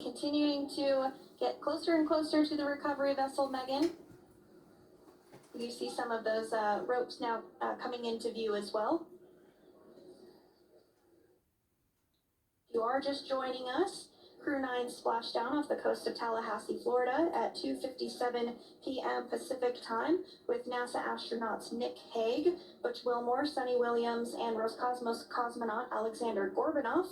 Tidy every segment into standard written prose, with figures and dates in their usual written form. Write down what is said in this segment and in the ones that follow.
continuing to get closer and closer to the recovery vessel, Megan. You see some of those ropes now coming into view as well. If you are just joining us, Crew 9 splashed down off the coast of Tallahassee, Florida at 2:57 p.m. Pacific time with NASA astronauts Nick Hague, Butch Wilmore, Sunny Williams, and Roscosmos cosmonaut Alexander Gorbanov.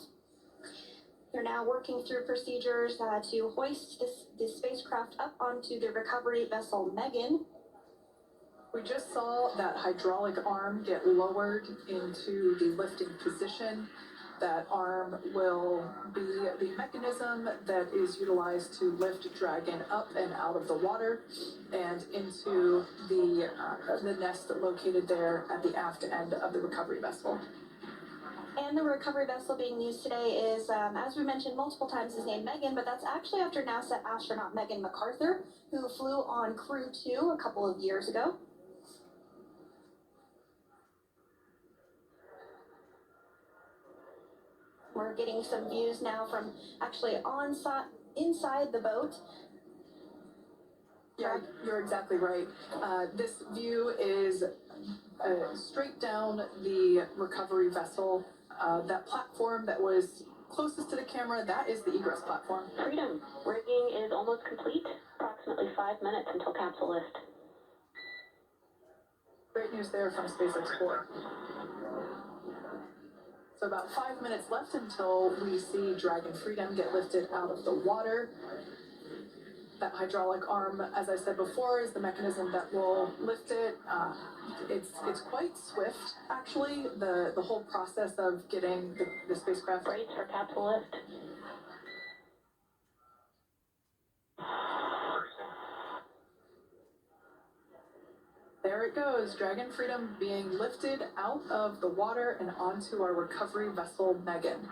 They're now working through procedures to hoist this spacecraft up onto the recovery vessel Megan. We just saw that hydraulic arm get lowered into the lifting position. That arm will be the mechanism that is utilized to lift Dragon up and out of the water and into the nest located there at the aft end of the recovery vessel. And the recovery vessel being used today is, as we mentioned multiple times, is named Megan, but that's actually after NASA astronaut Megan McArthur, who flew on Crew 2 a couple of years ago. We're getting some views now from actually inside the boat. Yeah, you're exactly right. This view is straight down the recovery vessel. That platform that was closest to the camera, that is the egress platform. Freedom. Rigging is almost complete. Approximately 5 minutes until capsule lift. Great news there from SpaceX 4. So about 5 minutes left until we see Dragon Freedom get lifted out of the water. That hydraulic arm, as I said before, is the mechanism that will lift it. It's quite swift, actually, the whole process of getting the spacecraft. Brace for capsule lift. There it goes, Dragon Freedom being lifted out of the water and onto our recovery vessel, Megan.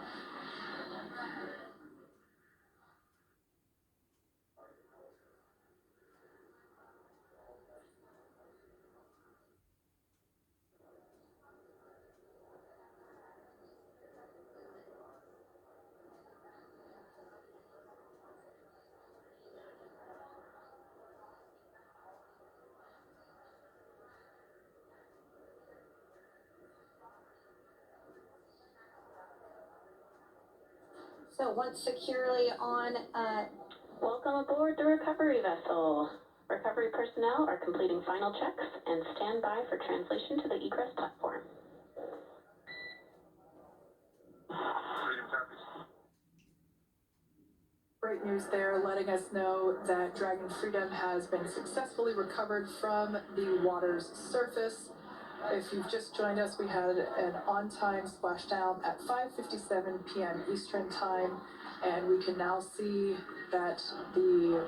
So once securely on, welcome aboard the recovery vessel. Recovery personnel are completing final checks and stand by for translation to the egress platform. Great news there, letting us know that Dragon Freedom has been successfully recovered from the water's surface. If you've just joined us, we had an on-time splashdown at 5:57 p.m. Eastern Time, and we can now see that the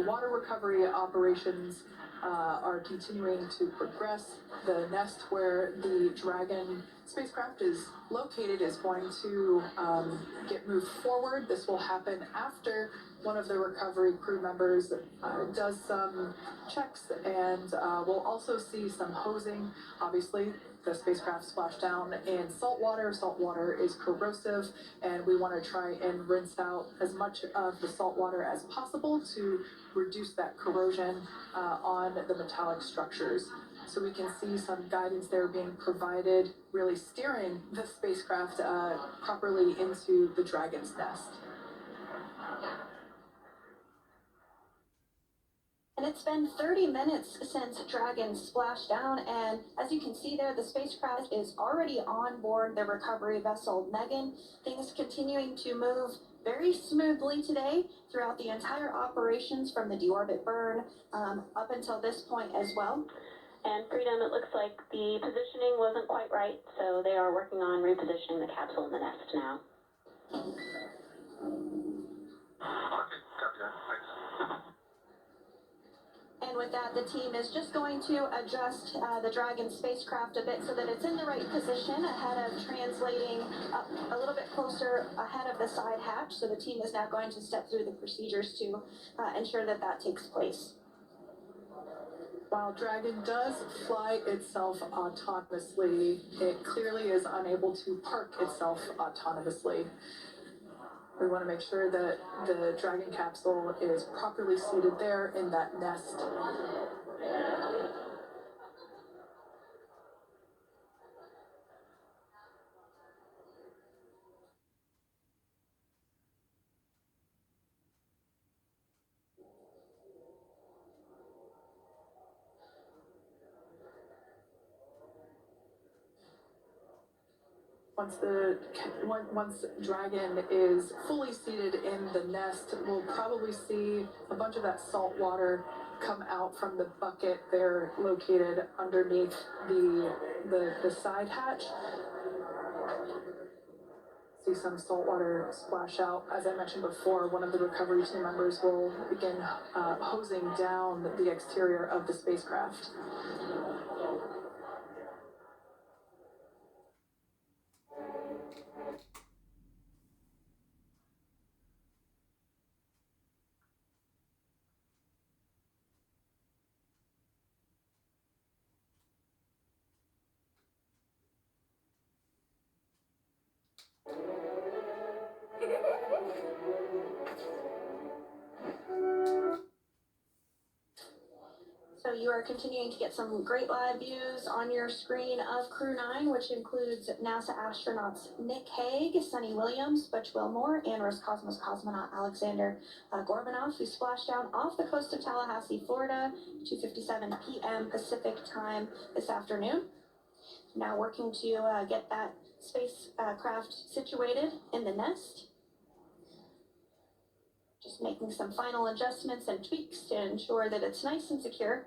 water recovery operations are continuing to progress. The nest where the Dragon spacecraft is located is going to get moved forward. This will happen after one of the recovery crew members does some checks, and we'll also see some hosing. Obviously, the spacecraft splashed down in salt water. Salt water is corrosive, and we want to try and rinse out as much of the salt water as possible to reduce that corrosion on the metallic structures. So we can see some guidance there being provided, really steering the spacecraft properly into the Dragon's nest. And it's been 30 minutes since Dragon splashed down, and as you can see there, the spacecraft is already on board the recovery vessel Megan. Things continuing to move very smoothly today throughout the entire operations from the deorbit burn up until this point as well. And Freedom, it looks like the positioning wasn't quite right, so they are working on repositioning the capsule in the nest now. And with that, the team is just going to adjust the Dragon spacecraft a bit so that it's in the right position ahead of translating up a little bit closer ahead of the side hatch. So the team is now going to step through the procedures to ensure that that takes place. While Dragon does fly itself autonomously, it clearly is unable to park itself autonomously. We want to make sure that the Dragon capsule is properly seated there in that nest. Once Dragon is fully seated in the nest, we'll probably see a bunch of that salt water come out from the bucket there located underneath the side hatch. See some salt water splash out. As I mentioned before, one of the recovery team members will begin hosing down the exterior of the spacecraft. So you are continuing to get some great live views on your screen of Crew 9, which includes NASA astronauts Nick Hague, Sunny Williams, Butch Wilmore, and Roscosmos cosmonaut Alexander Gorbanov, who splashed down off the coast of Tallahassee, Florida, 2:57 p.m. Pacific time this afternoon. Now working to get that spacecraft situated in the nest. Just making some final adjustments and tweaks to ensure that it's nice and secure.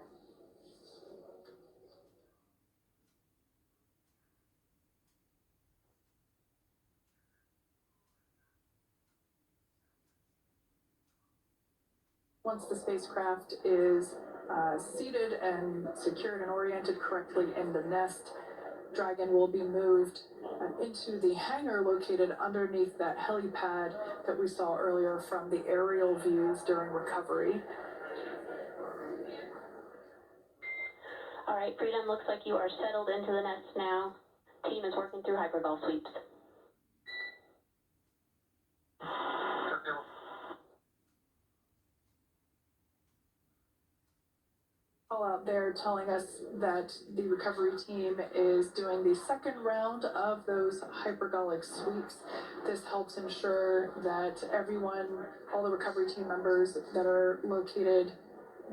Once the spacecraft is seated and secured and oriented correctly in the nest, Dragon will be moved into the hangar located underneath that helipad that we saw earlier from the aerial views during recovery. All right, Freedom, looks like you are settled into the nest now. Team is working through hypergolf sweeps. All out there telling us that the recovery team is doing the second round of those hypergolic sweeps. This helps ensure that everyone, all the recovery team members that are located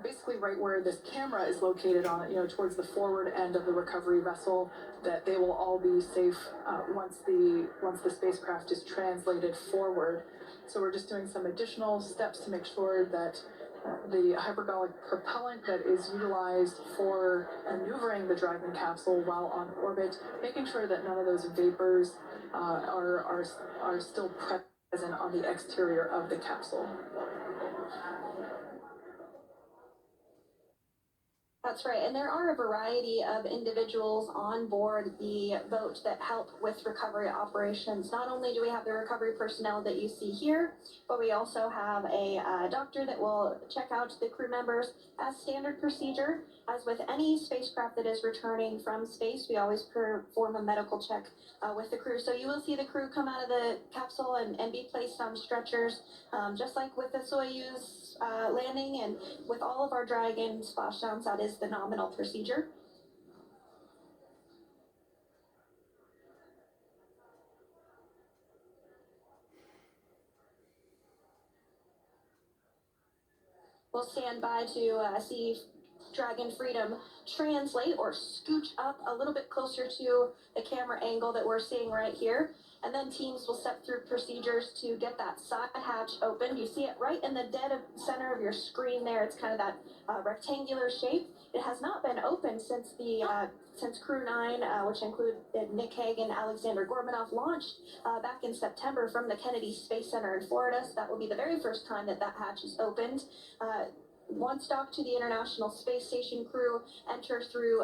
basically right where this camera is located on it, towards the forward end of the recovery vessel, that they will all be safe once the spacecraft is translated forward. So we're just doing some additional steps to make sure that the hypergolic propellant that is utilized for maneuvering the Dragon capsule while on orbit, making sure that none of those vapors are still present on the exterior of the capsule. That's right, and there are a variety of individuals on board the boat that help with recovery operations. Not only do we have the recovery personnel that you see here, but we also have a doctor that will check out the crew members as standard procedure. As with any spacecraft that is returning from space, we always perform a medical check with the crew. So you will see the crew come out of the capsule and be placed on stretchers, just like with the Soyuz landing, and with all of our Dragon splashdowns, that is the nominal procedure. We'll stand by to see Dragon Freedom translate or scooch up a little bit closer to the camera angle that we're seeing right here. And then teams will step through procedures to get that side hatch open. You see it right in the dead of center of your screen there. It's kind of that rectangular shape. It has not been opened since since Crew 9, which include Nick Hague and Alexander Gorbanov, launched back in September from the Kennedy Space Center in Florida. So that will be the very first time that hatch is opened. Once docked to the International Space Station, crew enter through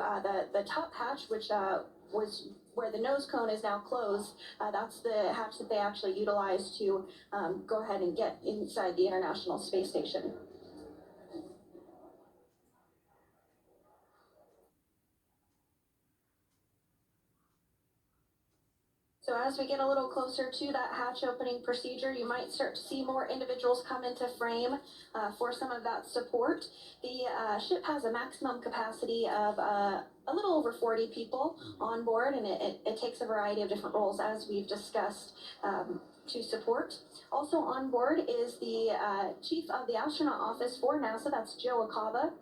the top hatch, which was where the nose cone is now closed. That's the hatch that they actually utilized to go ahead and get inside the International Space Station. So as we get a little closer to that hatch opening procedure, you might start to see more individuals come into frame for some of that support. The ship has a maximum capacity of a little over 40 people on board, and it takes a variety of different roles as we've discussed to support. Also on board is the chief of the astronaut office for NASA, that's Joe Acaba.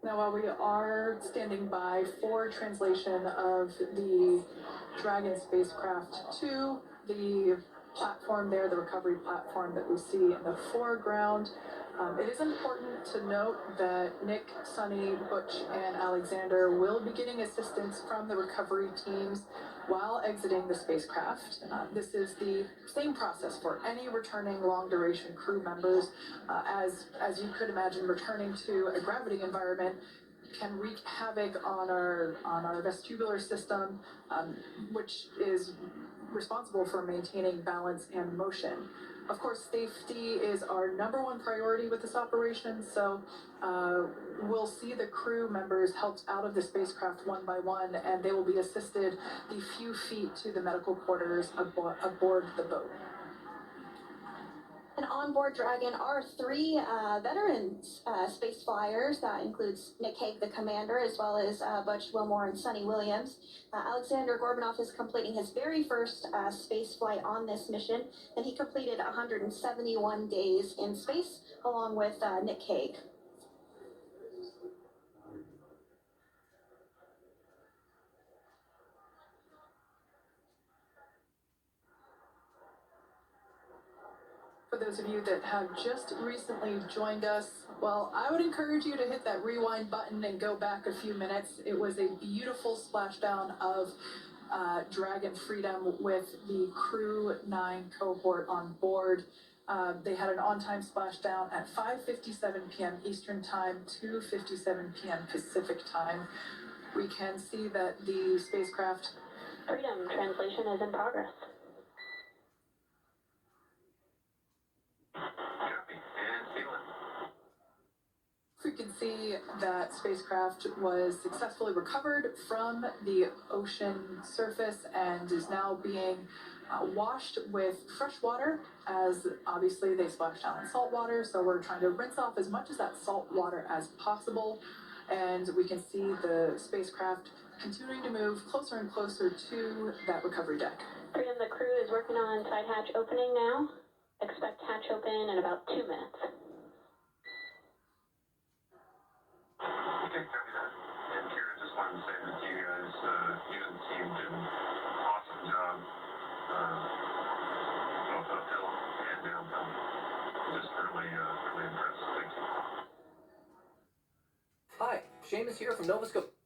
Now, while we are standing by for translation of the Dragon spacecraft to the platform there, the recovery platform that we see in the foreground, it is important to note that Nick, Sunny, Butch, and Alexander will be getting assistance from the recovery teams while exiting the spacecraft. This is the same process for any returning long-duration crew members. As you could imagine, returning to a gravity environment can wreak havoc on our vestibular system, which is responsible for maintaining balance and motion. Of course, safety is our number one priority with this operation, so we'll see the crew members helped out of the spacecraft one by one, and they will be assisted the few feet to the medical quarters aboard the boat. And on board Dragon are three veterans space flyers. That includes Nick Hague, the commander, as well as Butch Wilmore and Sunny Williams. Alexander Gorbunov is completing his very first space flight on this mission, and he completed 171 days in space along with Nick Hague. For those of you that have just recently joined us, well, I would encourage you to hit that rewind button and go back a few minutes. It was a beautiful splashdown of Dragon Freedom with the Crew 9 cohort on board. They had an on-time splashdown at 5:57 p.m. Eastern Time, 2:57 p.m. Pacific Time. We can see that the spacecraft... Freedom translation is in progress. We can see that spacecraft was successfully recovered from the ocean surface and is now being washed with fresh water, as obviously they splashed down in salt water, so we're trying to rinse off as much of that salt water as possible. And we can see the spacecraft continuing to move closer and closer to that recovery deck. Freedom, the crew is working on side hatch opening now. Expect hatch open in about 2 minutes. Okay, copy that. And Kira, just wanted to say that you guys, you and the team did an awesome job, both uphill and downhill. Just really impressed. Thank you. Hi, Seamus here from Nova Scotia.